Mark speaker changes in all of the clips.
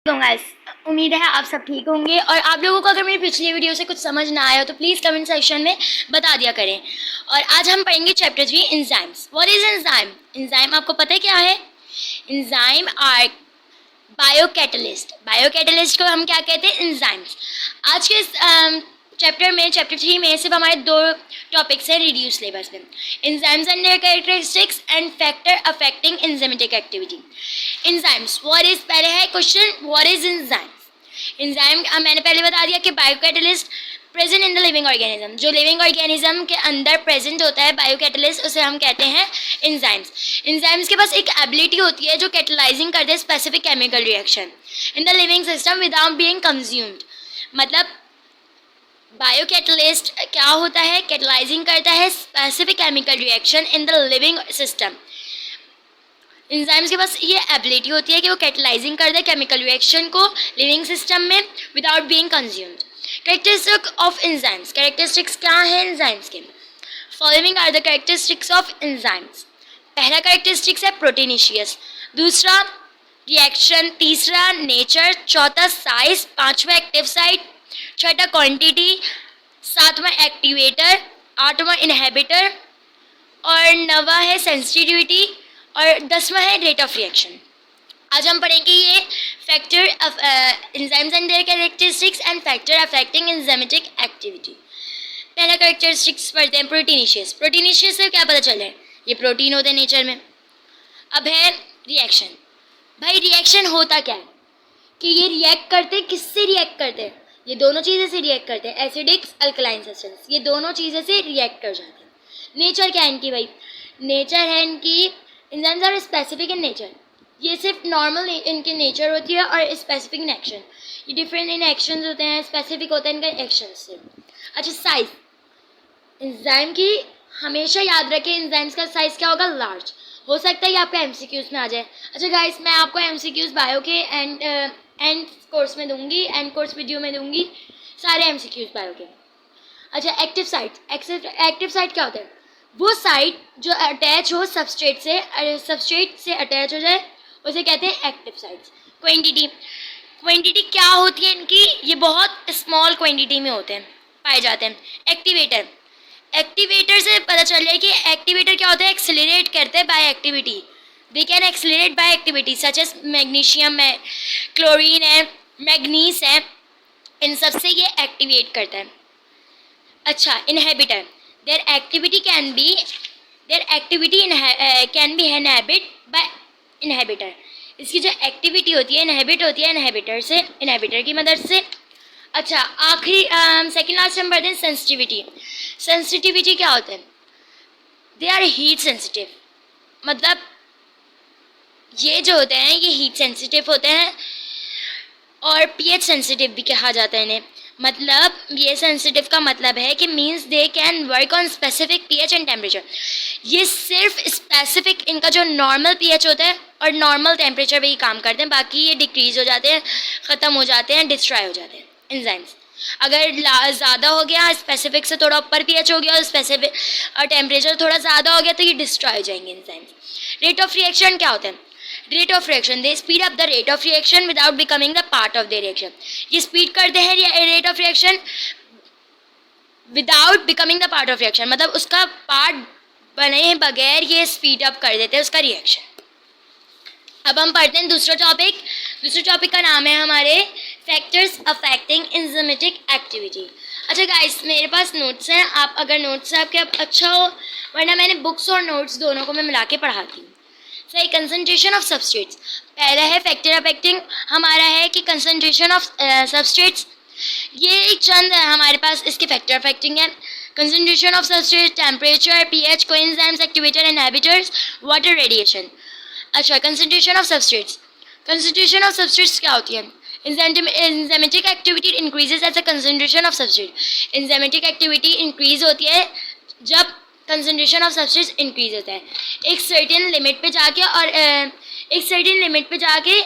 Speaker 1: Guys, उम्मीद है आप सब ठीक होंगे। और आप लोगों को अगर मेरी पिछली वीडियो से कुछ समझ ना आया हो तो प्लीज़ कमेंट सेक्शन में बता दिया करें। और आज हम पढ़ेंगे chapter 3 enzymes. What is enzyme? Enzyme आपको पता है क्या है? Enzyme are biocatalyst. बायोकैटलिस्ट को हम क्या कहते हैं? एंजाइम्स। आज के इस चैप्टर 3 में सिर्फ हमारे दो टॉपिक्स हैं रिड्यूस सिलेबस में, enzymes and there characteristics and factor affecting enzymatic activity. Enzymes what is, पहले है question what is enzymes. Enzyme मैंने पहले बता दिया कि biocatalyst present in the living organism, जो लिविंग ऑर्गेनिज्म के अंदर प्रेजेंट होता है बायोकैटलिस्ट, उसे हम कहते हैं एंजाइम्स। एंजाइम्स के पास एक एबिलिटी होती है जो कैटलाइजिंग करते हैं specific chemical reaction in the living system without being consumed. मतलब बायोकैटलिस्ट क्या होता है? कैटलाइजिंग करता है specific chemical reaction in the living system. Enzymes के पास ये एबिलिटी होती है कि वो कैटलाइजिंग करते हैं केमिकल रिएक्शन को लिविंग सिस्टम में without being consumed. Characteristic of enzymes, characteristics क्या है एंजाइम्स के? Following are the characteristics of enzymes. पहला कैरेक्टरिस्टिक्स है प्रोटीनेशियस, दूसरा रिएक्शन, तीसरा नेचर, चौथा साइज, पांचवा एक्टिव साइट, छठा क्वांटिटी, सातवां एक्टिवेटर, आठवां इनहिबिटर और नवा है सेंसिटिविटी और 10वां है रेट ऑफ रिएक्शन। आज हम पढ़ेंगे ये factor enzymes and there characteristics and factor affecting enzymatic activity. पहला कैरेक्टरिस्टिक्स पढ़ते हैं प्रोटीनेशियस। प्रोटीनेशियस से क्या पता चले? ये प्रोटीन होते हैं नेचर में। अब है रिएक्शन। भाई रिएक्शन होता क्या है कि ये रिएक्ट करते हैं, किससे रिएक्ट करते हैं? ये दोनों चीज़ें से रिएक्ट करते हैं, एसिडिक अल्कलाइन सब्सटेंस, ये दोनों चीज़ें से रिएक्ट कर जाते हैं। नेचर क्या है इनकी? भाई नेचर है इनकी, enzymes are specific in nature, ये सिर्फ नॉर्मल इनके नेचर होती है और स्पेसिफिक इन एक्शन, ये डिफरेंट इन एक्शंस होते हैं, स्पेसिफिक होते हैं इनके एक्शन से। अच्छा साइज, एंजाइम की हमेशा याद रखें एंजाइम्स का साइज क्या होगा? लार्ज। हो सकता है ये आपका एमसीक्यूज में आ जाए। अच्छा गाइस, मैं आपको एमसीक्यूज बायो के एंड कोर्स में दूंगी, एंड कोर्स वीडियो में दूंगी सारे एमसीक्यूज बायो के। अच्छा एक्टिव साइट, एक्टिव साइट क्या होता है? वो साइट जो अटैच हो सबस्ट्रेट से अटैच हो जाए उसे कहते हैं एक्टिव साइट्स। क्वांटिटी, क्वांटिटी क्या होती है इनकी? ये बहुत स्मॉल क्वांटिटी में होते हैं, पाए जाते हैं। एक्टिवेटर, एक्टिवेटर से पता चल रहा है कि एक्टिवेटर क्या होता है? एक्सेलरेट करते हैं by activity, they can accelerate by activity such as magnesium है, क्लोरीन है, मैग्नीज है, इन सब से ये एक्टिवेट करता है। अच्छा inhibitor, there activity can be inhibit by inhibitor, इसकी जो एक्टिविटी होती है इनहिबिट होती है इनहिबिटर से, इनहिबिटर की मदद से। अच्छा आखिरी सेकंड लास्ट नंबर दें सेंसिटिविटी। सेंसिटिविटी क्या होता है? दे आर हीट सेंसिटिव, मतलब ये जो होते हैं ये हीट सेंसिटिव होते हैं और पीएच सेंसिटिव भी कहा जाता है इन्हें। मतलब ये सेंसिटिव का मतलब है कि means they can work on specific pH and temperature, ये सिर्फ स्पेसिफिक इनका जो नॉर्मल पीएच होता है और नॉर्मल टेम्परेचर पे ही काम करते हैं, बाकी ये डिक्रीज हो जाते हैं, ख़त्म हो जाते हैं, डिस्ट्रॉय हो जाते हैं एंजाइम्स। अगर ज़्यादा हो गया स्पेसिफिक से थोड़ा ऊपर पीएच हो गया और स्पेसिफिक और टेम्परेचर थोड़ा ज़्यादा हो गया तो ये डिस्ट्रॉय हो जाएंगे एंजाइम्स। रेट ऑफ रिएक्शन क्या होता है? Rate of reaction, they speed up the rate of reaction without becoming the part of the reaction, ये स्पीड करते हैं rate of reaction without becoming the part of reaction, मतलब उसका part बने बगैर ये स्पीड अप कर देते हैं उसका रिएक्शन। अब हम पढ़ते हैं दूसरा टॉपिक। दूसरे टॉपिक का नाम है हमारे फैक्टर्स अफेक्टिंग एंजाइमेटिक एक्टिविटी। अच्छा गाइस, मेरे पास नोट्स हैं, आप अगर नोट्स से आपके अच्छा हो, वरना मैंने बुक्स और नोट्स दोनों को मैं मिला के पढ़ाती हूँ। सही, कंसंट्रेशन ऑफ सबस्ट्रेट्स, पहला है फैक्टर अफेक्टिंग, हमारा है कि कंसंट्रेशन ऑफ सबस्ट्रेट्स, ये चंद है हमारे पास इसके फैक्टर अफेक्टिंग है। Concentration of substrate, temperature, pH, coenzymes, activator, inhibitors, water, radiation. अच्छा concentration of substrates, concentration of substrates क्या होती है? Enzymatic activity increases as a concentration of substrate, enzymatic activity increase होती है जब कंसंट्रेशन ऑफ सबस्टेंस इंक्रीज होता है एक सर्टेन लिमिट पे जाके, और एक सर्टेन लिमिट पे जाके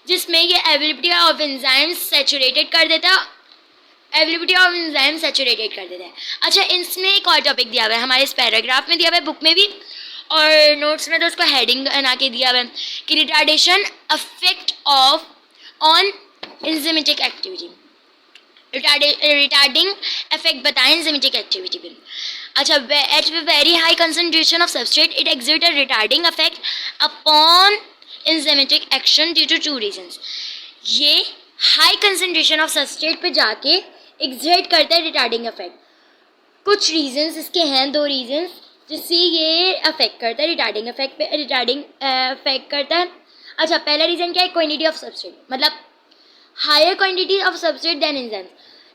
Speaker 1: जिसमें ये एबिलिटी ऑफ एंजाइम्स सैचुरेटेड कर देता है, एबिलिटी ऑफ एंजाइम सैचुरेटेड कर देता है। अच्छा इसमें एक और टॉपिक दिया हुआ है हमारे इस पैराग्राफ में, दिया हुआ है बुक में भी और नोट्स में, तो उसको हेडिंग बना के दिया हुआ है कि retardation affect of on enzymatic activity, retarding effect बताएं इंजाइमेटिक एक्टिविटी पे। अच्छा, at very high concentration of substrate it exert a retarding effect upon enzymatic action due to 2 reasons. ये हाई कंसंट्रेशन ऑफ सबस्ट्रेट पे जाके exert करता है retarding effect. कुछ reasons इसके हैं, 2 रीजंस जिससे ये अफेक्ट करता है, रिटार्डिंग इफेक्ट पे रिटार्डिंग इफेक्ट करता है। अच्छा, पहला रीज़न क्या है? क्वांटिटी ऑफ सबस्ट्रेट, मतलब higher quantity of substrate then enzymes.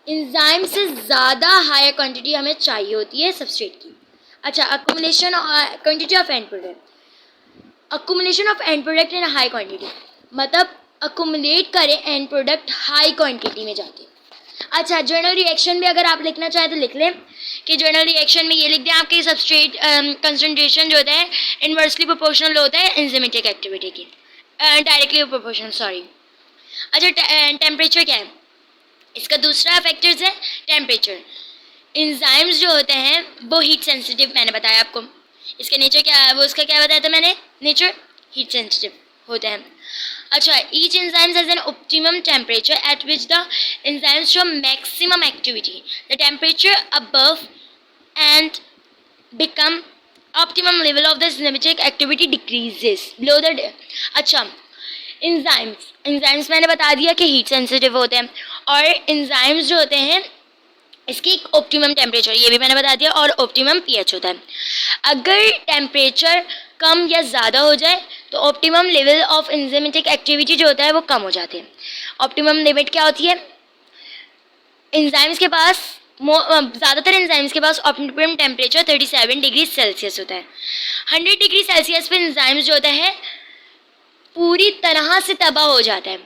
Speaker 1: Enzyme से ज़्यादा हायर क्वांटिटी हमें चाहिए होती है सबस्ट्रेट की। अच्छा, accumulation quantity of and product, accumulation of and product in high quantity, मतलब अक्यूमुलेट करें एंड प्रोडक्ट हाई क्वांटिटी में जाके। अच्छा, जर्नल रिएक्शन भी अगर आप लिखना चाहें तो लिख लें कि जर्नल रिएक्शन में ये लिख दें आपके सबस्ट्रेट कंसंट्रेशन जो होता है इन्वर्सली प्रोपोर्शनल होता है एंजाइमेटिक एक्टिविटी की, डायरेक्टली प्रोपोर्शनल, सॉरी। अच्छा, टेम्परेचर क्या है? इसका दूसरा फैक्टर्स है टेम्परेचर। एंजाइम्स जो होते हैं वो हीट सेंसिटिव, मैंने बताया आपको। इसका नेचर क्या है, वो उसका क्या बताया था मैंने, नेचर हीट सेंसिटिव होते हैं। अच्छा, each enzymes has an optimum temperature at which the enzymes show maximum activity. The temperature above and become optimum level of the enzymatic activity decreases below the. अच्छा, एंजाइम्स मैंने बता दिया कि heat sensitive होते हैं, और एंजाइम्स जो होते हैं इसकी एक ऑप्टिमम टेम्परेचर, ये भी मैंने बता दिया, और ऑप्टिमम पीएच होता है। अगर टेम्परेचर कम या ज़्यादा हो जाए तो optimum level of enzymatic activity जो होता है वो कम हो जाती है। ऑप्टिमम लिमिट क्या होती है? एंजाइम्स के पास ज़्यादातर एंजाइम्स के पास ऑप्टिमम टेम्परेचर 37 डिग्री सेल्सियस होता है। 100 डिग्री सेल्सियस पे एंजाइम्स जो होता है पूरी तरह से तबाह हो जाता है,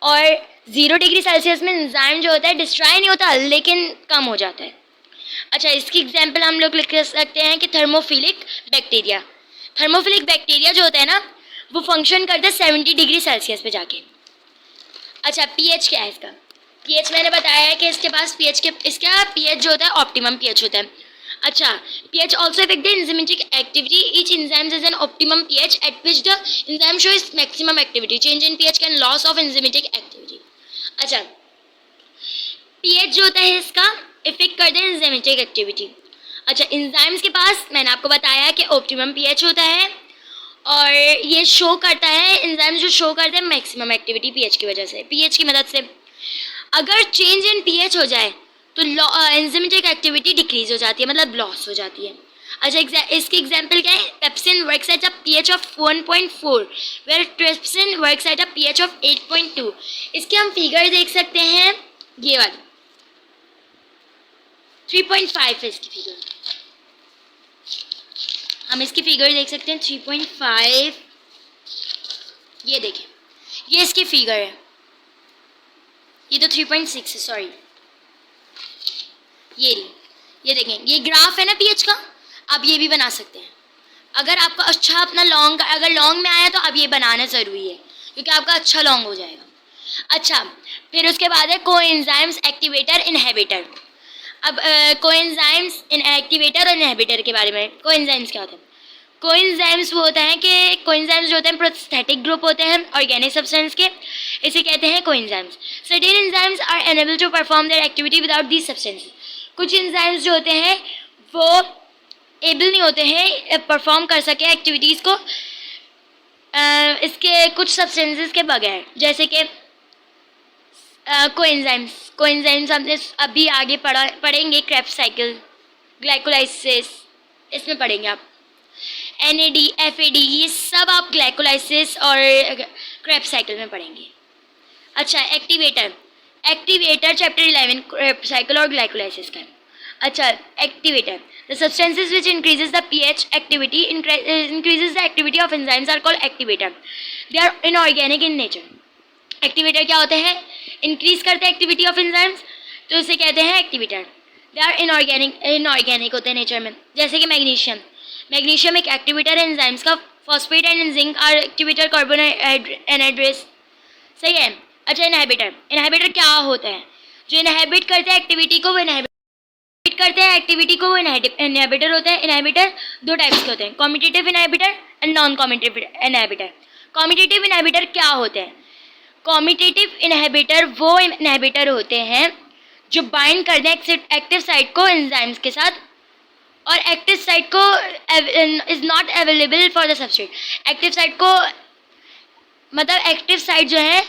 Speaker 1: और 0 डिग्री सेल्सियस में एंजाइम जो होता है डिस्ट्रॉय नहीं होता लेकिन कम हो जाता है। अच्छा, इसकी एग्जांपल हम लोग लिख सकते हैं कि थर्मोफिलिक बैक्टीरिया। थर्मोफिलिक बैक्टीरिया जो होता है ना वो फंक्शन करता है 70 डिग्री सेल्सियस पे जाके। अच्छा, पीएच क्या है इसका? पीएच मैंने बताया है कि इसके पास इसका पीएच जो होता है ऑप्टिमम पीएच होता है। अच्छा, pH also affect the enzymatic activity. Each enzyme has an optimum pH at which the enzyme shows maximum activity. Change in pH can loss of enzymatic activity. अच्छा, pH जो होता है इसका इफेक्ट करते हैं enzymatic activity. अच्छा, enzymes के पास मैंने आपको बताया कि optimum pH होता है, और ये शो करता है, enzymes जो शो करते हैं मैक्सिमम एक्टिविटी pH की वजह से, pH की मदद से। अगर चेंज इन pH हो जाए तो एंजाइमेटिक एक्टिविटी डिक्रीज हो जाती है, मतलब लॉस हो जाती है। अच्छा, इसकी एग्जांपल क्या है? Pepsin works at a pH of 1.4 where trypsin works at a pH of 8.2। इसके हम फिगर देख सकते हैं, ये वाली 3.5 है इसकी फिगर, हम इसकी फिगर देख सकते हैं 3.5। ये देखें, ये इसकी फिगर है, ये तो 3.6 है, सॉरी, ये देखें, ये ग्राफ है ना पीएच का। आप ये भी बना सकते हैं अगर आपका अच्छा अपना लॉन्ग, अगर लॉन्ग में आया तो अब ये बनाना ज़रूरी है क्योंकि आपका अच्छा लॉन्ग हो जाएगा। अच्छा, फिर उसके बाद है कोएंजाइम्स, एक्टिवेटर, इनहिबिटर। अब कोएंजाइम्स, एक्टिवेटर और इनहिबिटर के बारे में। कोएंजाइम्स क्या होता है? कोएंजाइम्स वो होता है कि कोएंजाइम्स जो होते हैं प्रोस्थेटिक ग्रुप होते हैं ऑर्गेनिक सब्सटेंस के, इसे कहते हैं coenzymes. Certain enzymes are unable to perform their activity without these substances. कुछ एंजाइम्स जो होते हैं वो एबल नहीं होते हैं परफॉर्म कर सके एक्टिविटीज़ को इसके कुछ सब्सटेंसेस के बगैर, जैसे कि कोएंजाइम्स हमने अभी आगे पढ़ेंगे, क्रेब्स साइकिल, ग्लाइकोलाइसिस, इसमें पढ़ेंगे आप। NAD, FAD, ये सब आप ग्लाइकोलाइसिस और क्रेब्स साइकिल में पढ़ेंगे। अच्छा, एक्टिवेटर चैप्टर 11 क्रेब्स साइकिल और ग्लाइकोलाइसिस का। अच्छा, activator, the substances which increases the pH activity increases the activity of enzymes are called activator. They are inorganic in nature. Activator क्या होते हैं? इंक्रीज करते हैं एक्टिविटी ऑफ एंजाइम्स, तो इसे कहते हैं एक्टिवेटर। दे आर इनऑर्गेनिक होते हैं नेचर में, जैसे कि मैग्नीशियम एक एक्टिवेटर है एंजाइम्स का। Phosphate and zinc are activator carbon anhydrase, सही है। अच्छा, इनहिबिटर क्या होता है? जो इनहिबिट करते हैं एक्टिविटी को वो इनहिबिटर होता है। इनहिबिटर 2 टाइप्स के होते हैं, competitive inhibitor and non competitive inhibitor. Competitive inhibitor क्या होते हैं? कॉम्यूटेटिव इनहिबिटर वो इनहिबिटर होते हैं जो बाइंड कर दें एक्टिव साइट को एंजाइम्स के साथ, और एक्टिव साइट को is not available for the substrate. Active site को मतलब एक्टिव साइट जो है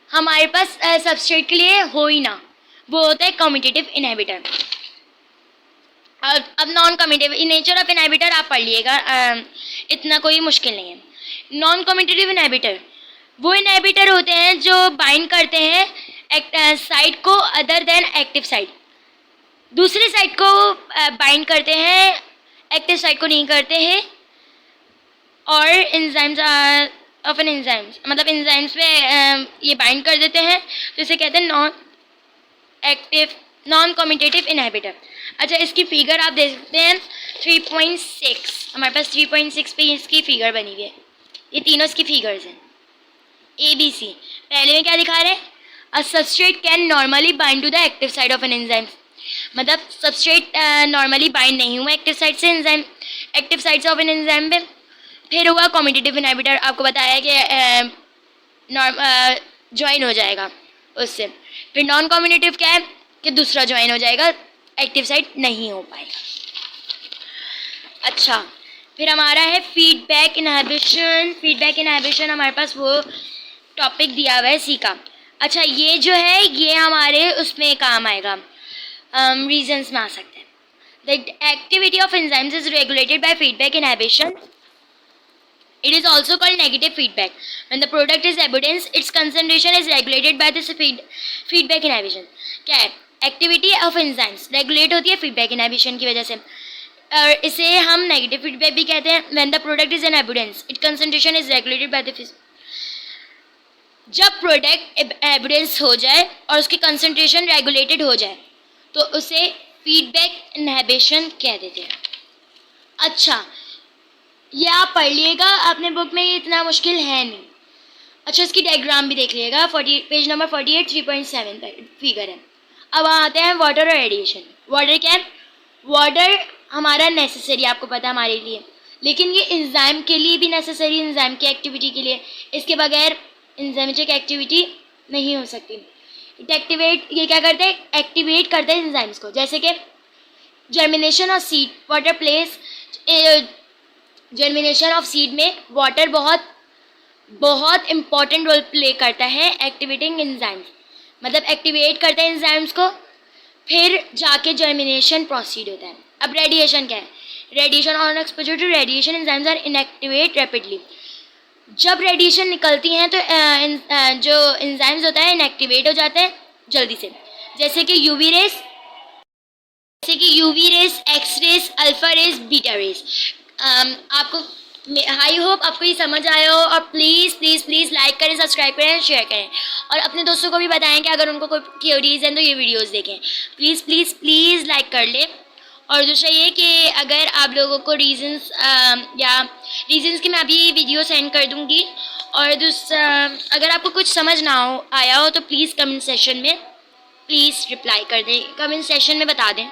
Speaker 1: हमारे पास सबस्ट्रेट के लिए हो ही ना, वो होता है कॉम्यूटेटिव इनहिबिटर। अब non commutative nature of inhibitor आप पढ़ लिएगा, इतना कोई मुश्किल नहीं है। नॉन कम्यूटेटिव इनहिबिटर वो इनहिबिटर होते हैं जो बाइंड करते हैं साइट को अदर देन एक्टिव साइट, दूसरी साइट को बाइंड करते हैं, एक्टिव साइट को नहीं करते हैं। और एंजाइम्स ऑफ एन एंजाइम्स मतलब एंजाइम्स पे ये बाइंड कर देते हैं, तो इसे कहते हैं नॉन कम्यूटेटिव इनहिबिटर। अच्छा, इसकी फिगर आप देख सकते हैं 3.6, हमारे पास 3.6 पे इसकी फिगर बनी हुई है। ये तीनों इसकी फिगर्स हैं ABC। पहले में क्या दिखा रहे हैं, a substrate can normally bind to the active side of an enzyme, मतलब सबस्ट्रेट नॉर्मली बाइंड नहीं हुआ एक्टिव साइड से एंजाइम, एक्टिव साइड से ऑफ एन एंजाइम पे। फिर हुआ कॉम्यूटेटिव इनहिबिटर, आपको बताया कि ज्वाइन हो जाएगा उससे। फिर नॉन कम्यूटेटिव क्या है कि दूसरा ज्वाइन हो जाएगा, एक्टिव साइट नहीं हो पाएगा। अच्छा, फिर हमारा है फीडबैक इनहिबिशन। फीडबैक इनहिबिशन हमारे पास वो टॉपिक दिया हुआ है सी का। अच्छा, ये जो है ये हमारे उसमें काम आएगा, रीजंस में आ सकते हैं। The activity of enzymes is regulated by feedback inhibition. It is also called negative feedback. When the product is evidence, its concentration is regulated by this feedback inhibition. क्या है, एक्टिविटी ऑफ एंजाइम्स रेगुलेट होती है feedback inhibition की वजह से, और इसे हम नेगेटिव फीडबैक भी कहते हैं। When the product is an evidence, its concentration is regulated by the जब प्रोडक्ट एविडेंस हो जाए और उसकी कंसंट्रेशन रेगुलेटेड हो जाए तो उसे फीडबैक इनहिबिशन कह देते हैं। अच्छा, ये आप पढ़ लिएगा अपने बुक में, ये इतना मुश्किल है नहीं। अच्छा, इसकी डायग्राम भी देख लिएगा, पेज नंबर 48 3.7 पर फिगर है। अब आते हैं वाटर और रेडिएशन। वाटर क्या है, वाटर हमारा नेसेसरी, आपको पता है हमारे लिए, लेकिन ये एंजाइम के लिए भी नेसेसरी, एंजाइम की एक्टिविटी के लिए। इसके बगैर एंजाइमेटिक एक्टिविटी नहीं हो सकती। ये क्या करते हैं, एक्टिवेट करते हैं एंजाइम्स को। जैसे कि germination of seed, water place germination of seed में वाटर बहुत इम्पॉर्टेंट रोल प्ले करता है एक्टिवेटिंग एंजाइम्स, मतलब एक्टिवेट करता है एंजाइम्स को, फिर जाके जर्मिनेशन प्रोसीड होता है। अब रेडिएशन क्या है, radiation on exposure to radiation enzymes are inactivate rapidly. जब रेडिएशन निकलती हैं तो जो एंजाइम्स होता है इनएक्टिवेट हो जाते हैं जल्दी से, जैसे कि UV rays, X rays, alpha rays, beta rays. आपको आई होप आपको ये समझ आया हो, और प्लीज़ लाइक करें, सब्सक्राइब करें, शेयर करें, और अपने दोस्तों को भी बताएं कि अगर उनको कोई क्वेरीज हैं तो ये वीडियोस देखें। प्लीज़ लाइक कर लें। और दूसरा ये कि अगर आप लोगों को रीजंस की मैं अभी वीडियो सेंड कर दूँगी, और दूसरा अगर आपको कुछ समझ ना आया हो तो प्लीज़ कमेंट सेशन में प्लीज़ रिप्लाई कर दें, कमेंट सेशन में बता दें।